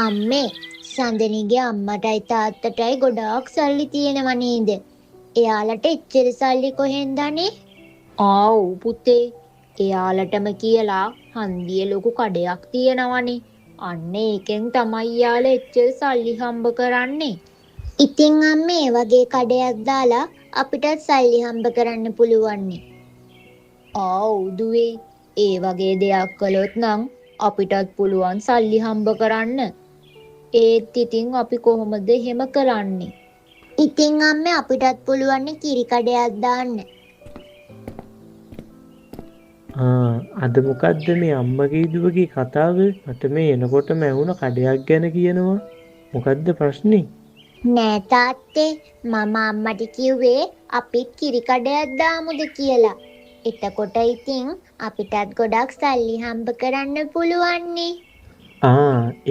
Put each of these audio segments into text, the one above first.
අම්මේ සඳනිගේ අම්මටයි තාත්තටයි ගොඩාක් සල්ලි තියෙනව නේද? එයාලට එච්චර සල්ලි කොහෙන්ද අනේ? ආව් පුතේ. එයාලටම කියලා හන්දියේ ලොකු කඩයක් තියෙනවනේ. අන්න ඒකෙන් තමයි යාලා එච්චර සල්ලි හම්බ කරන්නේ. ඉතින් අම්මේ ඒ වගේ කඩයක් දාලා අපිටත් සල්ලි හම්බ කරන්න පුළුවන්නේ. ආව් දුවේ. ඒ වගේ දෙයක් කළොත් නම් අපිටත් පුළුවන් සල්ලි හම්බ කරන්න. ඒත් ඉතින් අපි කොහොමද එහෙම කරන්නේ? ඉතින් අම්මේ අපිටත් පුළුවන් කිරි කඩයක් දාන්න. අද මොකද්ද මේ අම්මගේ දුවගේ කතාව? මට මේ එනකොටම ඇහුණ කඩයක් ගැන කියනවා. මොකද්ද ප්‍රශ්නේ? නෑ තාත්තේ මම අම්මට කිව්වේ අපිත් කිරි කඩයක් දාමුද කියලා. එතකොට ඉතින් අපිටත් ගොඩක් සල්ලි හම්බ කරන්න පුළුවන්නේ.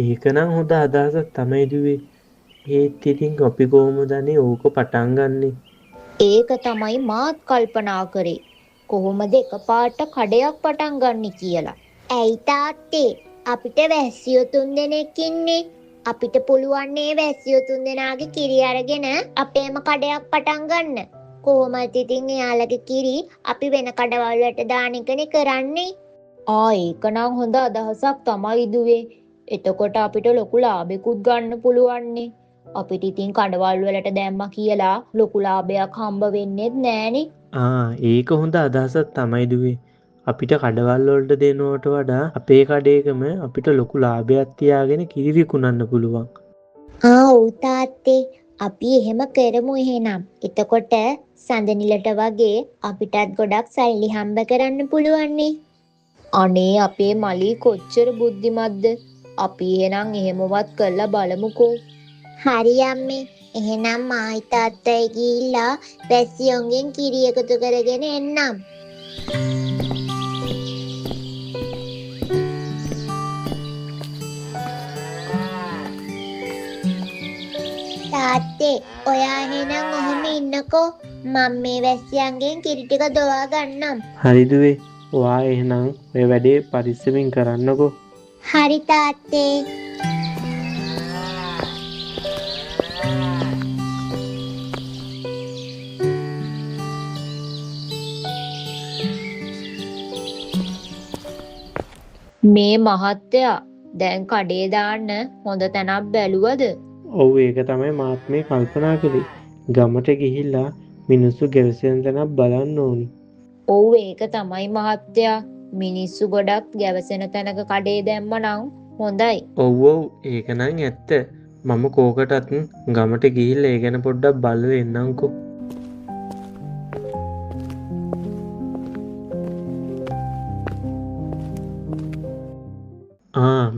ඒක නම් හොඳ අදහසක් තමයි දුවේ. ඒත් ඉතින් අපි කොහොමද අනේ ඕක පටන් ගන්නෙ? ඒක තමයි මාත් කල්පනා කරේ. කොහොමද එකපාරට කඩයක් පටන් ගන්න කියලා. ඇයි තාත්තේ අපිට වැස්සියෝ 3 දෙනෙක් ඉන්නේ. අපිට පුළුවන් නේ වැස්සියෝ 3 දෙනාගේ කිරි අරගෙන අපේම කඩයක් පටන් ගන්න. කොහොමද ඉතින් එයාලගේ කිරි අපි වෙන කඩවල් වලට දාන එකනේ කරන්නේ. ඒක නම් හොඳ අදහසක් තමයි දුවේ. එතකොට අපිට ලොකු ලාභෙකුත් ගන්න පුළුවන්නේ. අපිට ඉතින් කඩවල් වලට දැම්මා කියලා ලොකු ලාභයක් හම්බ වෙන්නේත් නෑනේ. ඒක හොඳ අදහසක් තමයි දුවේ. අපිට කඩවල් වලට දෙනවට වඩා අපේ කඩේකම අපිට ලොකු ලාභයක් තියාගෙන කිරි විකුණන්න පුළුවන්. ඔව් තාත්තේ අපි එහෙම කරමු එහෙනම්. එතකොට සඳනිලට වගේ අපිටත් ගොඩක් සල්ලි හම්බ කරන්න පුළුවන්නේ. අනේ අපේ මලී කොච්චර බුද්ධිමත්ද. අපි එහෙනම් එහෙමවත් කරලා බලමුකෝ. හරි අම්මේ. එහෙනම් මායි තාත්තයි ගිහිල්ලා වැස්සියොන්ගෙන් කිරි එකතු කරගෙන එන්නම්. තාත්තේ ඔයා එහෙනම් ඔහොම ඉන්නකෝ. මම මේ වැස්සියන්ගෙන් කිරි ටික දොවා ගන්නම්. හරි දුවේ. ඔයා එහෙනම් ඔය වැඩේ පරිස්සමින් කරන්නකෝ. හරි තාත්තේ. මේ මහත්තයා දැන් කඩේ දාන්න හොඳ තැනක් බැලුවද? ඔව් ඒක තමයි මාත් මේ කල්පනා කළේ. ගමට ගිහිල්ලා මිනිස්සු ගැවසෙන තැනක් බලන්න ඕනි. ඔව් ඒක තමයි මහත්තයා. මිනිස්සු ගොඩක් ගැවසෙන තැනක කඩේ දැම්මනම් හොඳයි. ඔව් ඒක නම් ඇත්ත. මම කෝකටත් ගමට ගිහිල්ලා ඒ ගැන පොඩ්ඩක් බලලා එන්නම්කෝ.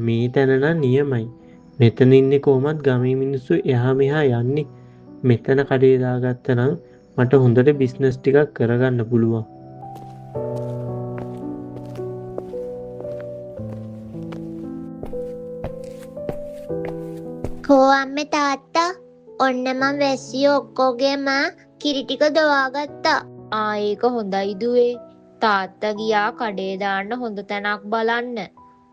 මේ තැන නම් නියමයි. මෙතන ඉන්නේ කොහොමත් ගමේ මිනිස්සු එහා මෙහා යන්නේ. මෙතන කඩේ දාගත්තා නම් මට හොඳට බිස්නස් ටිකක් කරගන්න පුළුවන්. කෝ අම්මේ තාත්තා ඔන්න මම වැස්සියෝ ඔක්කොගේම කිරි ටික දොවාගත්තා. ඒක හොඳයි දුවේ. තාත්තා ගියා කඩේ දාන්න හොඳ තැනක් බලන්න.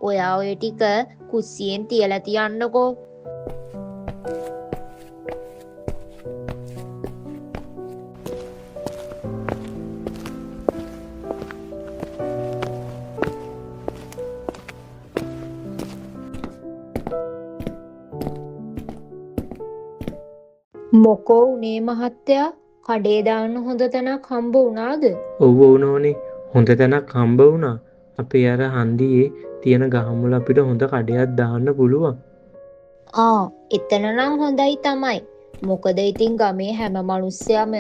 ඔයා ඔය ටික කුස්සියෙන් තියලා තියන්නකෝ. මොකෝ උනේ මහත්තයා? කඩේ දාන්න හොඳ තැනක් හම්බ වුණාද? ඔව් නෝනේ. හොඳ තැනක් හම්බ වුණා. අපේ අර හන්දියේ තියෙන ගහමුල අපිට හොඳ කඩයක් දාන්න පුළුවන්. එතන නම් හොඳයි තමයි. මොකද ඉතින් ගමේ හැම මිනිස්සයම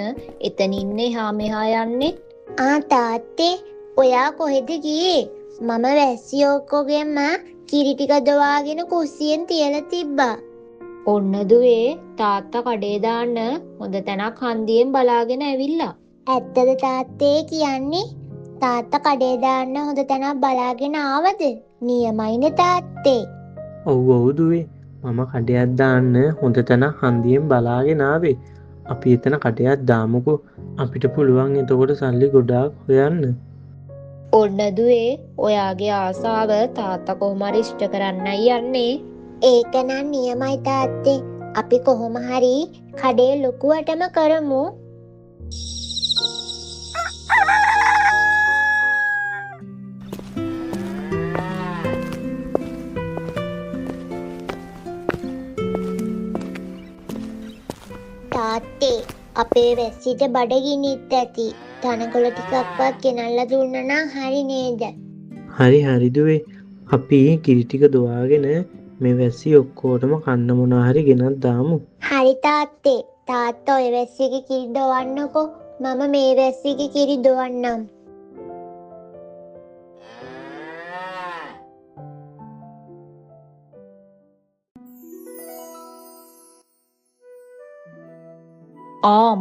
එතන ඉන්නේ එහා මෙහා යන්නේ. තාත්තේ ඔයා කොහෙද ගියේ? මම වැස්සියෝ ඔක්කොගෙම කිරි ටික දොවාගෙන කුස්සියෙන් තියලා තිබ්බා. ඔන්න දුවේ තාත්තා කඩේ දාන්න හොඳ තැනක් හන්දියෙන් බලාගෙන ඇවිල්ලා. ඇත්තද තාත්තේ කියන්නේ? තාත්තා කඩේ දාන්න හොඳ තැනක් බලාගෙන ආවද? නියමයිනේ තාත්තේ. ඔව් දුවේ. මම කඩයක් දාන්න හොඳ තැනක් හන්දියෙන් බලාගෙන ආවේ. අපි එතන කඩයක් දාමුකෝ. අපිට පුළුවන් එතකොට සල්ලි ගොඩාක් හොයන්න. ඔන්න දුවේ ඔයාගේ ආසාව තාත්තා කොහොම හරි ඉෂ්ට කරන්නයි යන්නේ. ඒක නම් නියමයි තාත්තේ. අපි කොහොම හරි කඩේ ලොකුවටම කරමු. තාත්තේ අපේ වැස්සිට බඩගිනිත් ඇති. තනකොළ ටිකක්වත් ගෙනල්ලා දුන්නා නම් හරි නේද? හරි හරි දුවේ. අපි කිරි ටික දොවාගෙන මේ වැස්සි ඔක්කොටම කන්න මොනවා හරි ගෙනත් දාමු. හරි තාත්තේ. තාත්තා ඔය වැස්සිගේ කිරි දොවන්නකෝ. මම මේ වැස්සිගේ කිරි දොවන්නම්.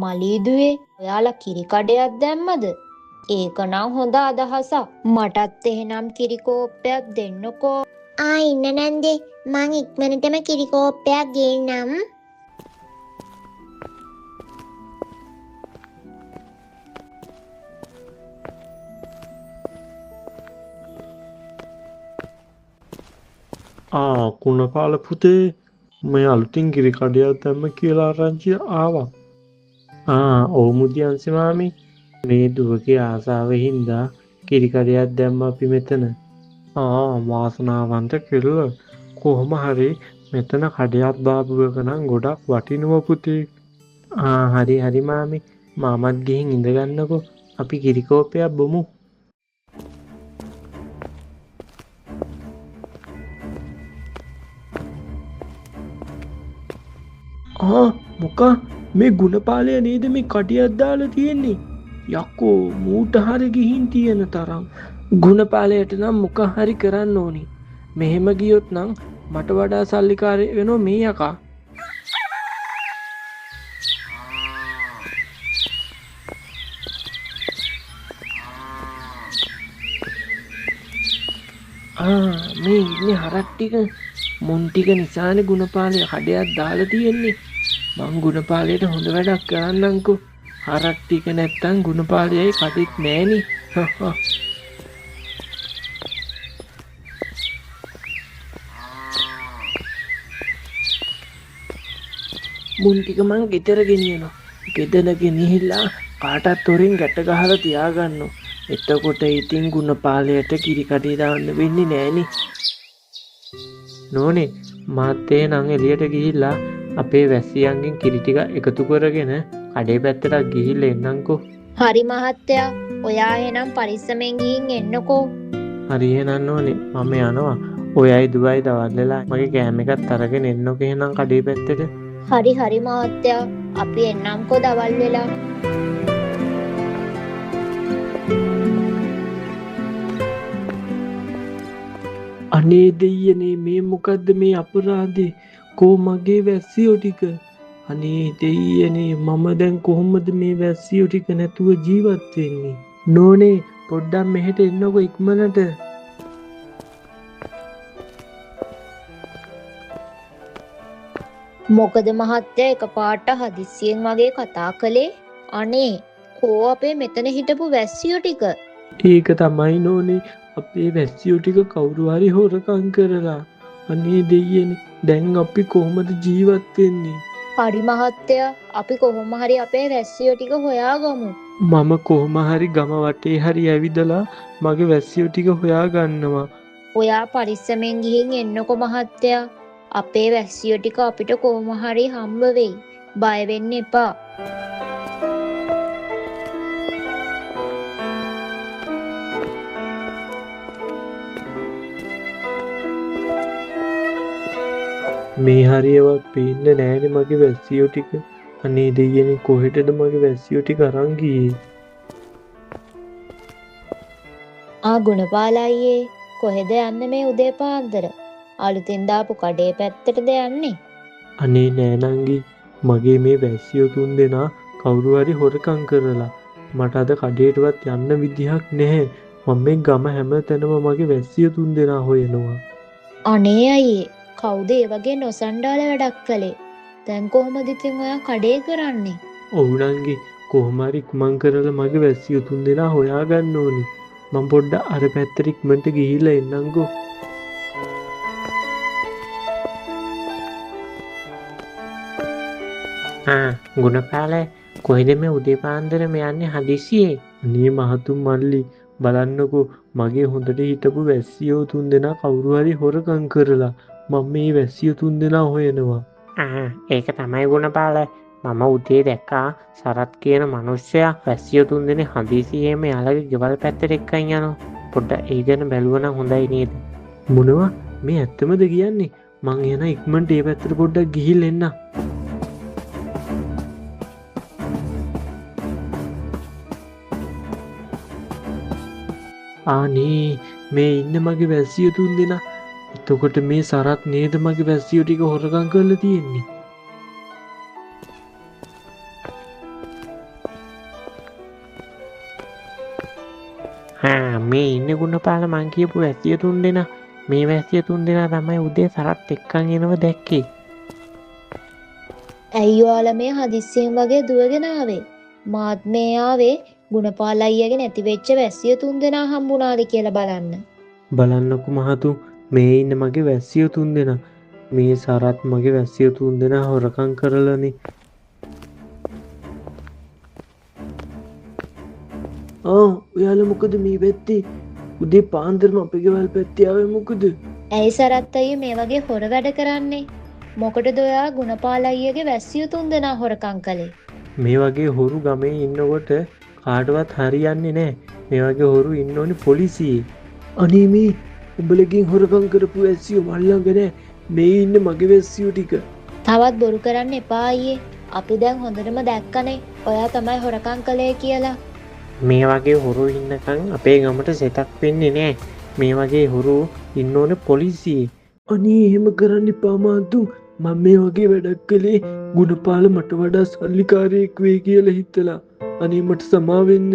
මලීදුවේ ඔයාලා කිරි කඩයක් දැම්මද? ඒක නම් හොඳ අදහසක්. මටත් එහෙනම් කිරි කෝප්පයක් දෙන්නකෝ. ඉන්න නැන්දේ. මං ඉක්මනටම කිරි කෝප්පයක් ගේන්නම්. කුණපාල පුතේ මේ අලුතින් කිරි කඩයක් දැම්ම කියලා ආරංචිය ආවා. ඔව් මුදියන්සි මාමි. මේ දුවගේ ආසාවෙන් හින්දා කිරි කඩයක් දැම්ම අපි මෙතන. වාසනාවන්ත කෙල්ල. කොහොම හරි මෙතන කඩයක් දාපු එක නම් ගොඩක් වටිනවා පුතේ. හරි හරි මාමි. මාමත් ගිහින් ඉඳගන්නකෝ. අපි කිරි කෝප්පයක් බොමු. මොකා මේ ගුණපාලය නේද මේ කඩියක් දාලා තියෙන්නේ? යක්කෝ මූට හරි ගිහින් තියෙන තරම්. ගුණපාලයට නම් මොකක් හරි කරන්න ඕනි. මෙහෙම ගියොත් නම් මට වඩා සල්ලිකාරී වෙනවා මේ යකා. මේ ඉන්නේ හරක් ටික. මුන් ටික නිසානේ ගුණපාලය කඩයක් දාලා තියෙන්නේ. මං ගුණපාලයට හොඳ වැඩක් කරන්නම්කෝ. හරක් ටික නැත්තම් ගුණපාලයයි කඩෙත් නෑනේ. මුන් ටික මං ගෙදර ගෙනියනවා. ගෙදර ගෙනිහිල්ලා කාටත් හොරෙන් ගැට ගහලා තියාගන්නවා. එතකොට ඉතින් ගුණපාලයට කිරි කඩේ දාන්න වෙන්නේ නෑනේ. නෝනේ මාත් එහෙනම් එළියට ගිහිල්ලා අපේ වැස්සියන්ගෙන් කිරි ටික එකතු කරගෙන කඩේ පැත්තට ගිහිල්ලා එන්නම්කෝ. හරි මහත්තයා. ඔයා එහෙනම් පරිස්සමෙන් ගිහින් එන්නකෝ. හරි එහෙනම් නෝනේ මම යනවා. ඔයයි දුවයි දවල් වෙලා මගේ කෑම එකත් අරගෙන එන්නකෝ එහෙනම් කඩේ පැත්තට. හරි හරි මහත්තයා. අපි එන්නම්කෝ දවල් වෙලා. අනේ දෙයියනේ මේ මොකද්ද මේ අපරාධේ? කෝ මගේ වැස්සියෝ ටික? අනේ දෙයියනේ මම දැන් කොහොමද මේ වැස්සියෝ ටික නැතුව ජීවත් වෙන්නේ? නෝනේ පොඩ්ඩක් මෙහෙට එන්නකෝ ඉක්මනට. මොකද මහත්තයා එකපාරට හදිස්සියෙන් වගේ කතා කළේ? අනේ කෝ අපේ මෙතන හිටපු වැස්සියෝ ටික? ඒක තමයි නෝනේ අපේ වැස්සියෝ ටික කවුරු හරි හොරකම් කරලා. අනේ දෙයියනේ දැන් අපි කොහොමද ජීවත් වෙන්නේ? හරි මහත්තයා. අපි කොහොම හරි අපේ වැස්සියෝ ටික හොයාගමු. මම කොහොම හරි ගම වටේ හරි ඇවිදලා මගේ වැස්සියෝ ටික හොයාගන්නවා. ඔයා පරිස්සමෙන් ගිහින් එන්නකෝ මහත්තයා. අපේ වැස්සියෝ ටික අපිට කොහොම හරි හම්බ වෙයි. බය වෙන්න එපා. මේ හරියවත් පේන්න නෑනේ මගේ වැස්සියෝ ටික. අනේ දෙයියනේ කොහෙටද මගේ වැස්සියෝ ටික අරන් ගියේ? ගුණපාල අයියේ කොහෙද යන්නේ මේ උදේ පාන්දර? අලුතෙන් දාපු කඩේ පැත්තටද යන්නේ? අනේ නෑ නංගි මගේ මේ වැස්සියෝ තුන් දෙනා කවුරු හරි හොරකම් කරලා. මට අද කඩේටවත් යන්න විදිහක් නැහැ. මම මේ ගම හැම තැනම මගේ වැස්සියෝ තුන් දෙනා හොයනවා. අනේ අයියේ කවුද ඒ වගේ නොසන්ඩාල වැඩක් කළේ? දැන් කොහොමද ඉතින් ඔයා කඩේ කරන්නේ? ඔව් නංගි කොහොම හරි ඉක්මන් කරලා මගේ වැස්සියෝ තුන් දෙනා හොයාගන්න ඕනි. මම පොඩ්ඩක් අර පැත්තට ඉක්මනට ගිහිල්ලා එන්නම්කෝ. ගුණපාල කොහෙද මේ උදේ පාන්දරම යන්නේ හදිසියේ? අනේ මහතුන් මල්ලි බලන්නකෝ මගේ හොඳට හිටපු වැස්සියෝ 3 දෙනා කවුරු හරි හොරකම් කරලා මම මේ වැස්සියෝ 3 දෙනා හොයනවා. ඒක තමයි ගුණපාල. මම උදේ දැක්කා සරත් කියන මිනිස්සයා වැස්සියෝ 3 දෙනේ හදිසියෙම යාළගේ ගෙවල් පැත්තට එක්කන් යනවා. පොඩ්ඩක් ඒ ගැන බැලුවනම් හොඳයි නේද? මොනවා? මේ ඇත්තමද කියන්නේ? මං එන ඉක්මනට ඒ පැත්තට පොඩ්ඩක් ගිහිල්ලා එන්න. ආනේ මේ ඉන්න මගේ වැස්සියෝ 3 දෙනා. එතකොට මේ සරත් නේද මගේ වැස්සියෝ ටික හොරකම් කරලා තියෙන්නේ? මේ ඉන්න ගුණපාල මං කියපු වැස්සියෝ 3 දෙනා. මේ වැස්සියෝ 3 දෙනා තමයි උදේ සරත් එක්කන් එනව දැක්කේ. ඇයි ඔයාලා මේ හදිස්සියෙන් වගේ දුවගෙන ආවේ? මාත් මේ ආවේ ගුණපාල අයියාගේ නැති වෙච්ච වැස්සියෝ 3 දෙනා හම්බුණාද කියලා බලන්න. බලන්නකෝ මහතු මේ ඉන්න මගේ වැස්සියෝ 3 දෙනා. මේ සරත් මගේ වැස්සියෝ 3 දෙනා හොරකම් කරලානේ. ඔයාලා මොකද මේ පැත්තේ? උදේ පාන්දරම අපේ ගෙවල් පැත්තේ ආවේ මොකද? ඇයි සරත් අයියා මේ වගේ හොර වැඩ කරන්නේ? මොකටද ඔයා ගුණපාල අයියාගේ වැස්සියෝ 3 දෙනා හොරකම් කළේ? මේ වගේ හොරු ගමේ ඉන්නකොට කාටවත් හරියන්නේ නැහැ. මේ වගේ හොරු ඉන්න ඕනේ පොලිසියේ. අනේ මේ උඹලගෙන් හොරකම් කරපු වැස්සියෝ මල් ළඟ නැහැ. මේ ඉන්න මගේ වැස්සියෝ ටික. තවත් බොරු කරන්න එපා අයියේ. අපි දැන් හොඳටම දැක්කනේ ඔයා තමයි හොරකම් කළේ කියලා. මේ වගේ හොරු ඉන්නකන් අපේ ගමට සෙතක් වෙන්නේ නැහැ. මේ වගේ හොරු ඉන්න ඕනේ පොලිසියේ. අනේ එහෙම කරන්න එපා මාතු. මම මේ වගේ වැඩක් කළේ ගුණපාල මට වඩා සල්ලිකාරයෙක් වෙයි කියලා හිතලා. අනේ මට සමා වෙන්න.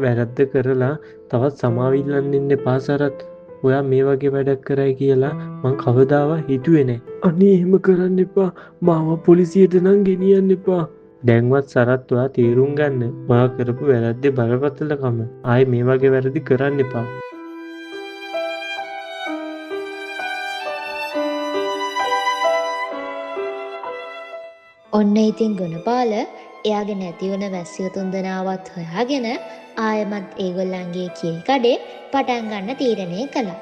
වැරද්ද කරලා තවත් සමාවිල්ලන්න ඉන්න එපා සරත්. ඔයා මේ වගේ වැඩක් කරයි කියලා මං කවදාවත් හිතුවේ නැහැ. අනේ එහෙම කරන්න එපා. මාව පොලිසියට නම් ගෙනියන්න එපා. දැන්වත් සරත් ඔයා තීරුම් ගන්න. ඔයා කරපු වැරද්දේ බරපතලකම. ආයේ මේ වගේ වැරදි කරන්න එපා. ඔන්න ඉතින් ගුණපාල එයාගේ නැති වුණ වැස්සියෝ 3 දෙනාවත් හොයාගෙන ආයමත් ඒගොල්ලන්ගේ කී කඩේ පටන් ගන්න තීරණය කළා.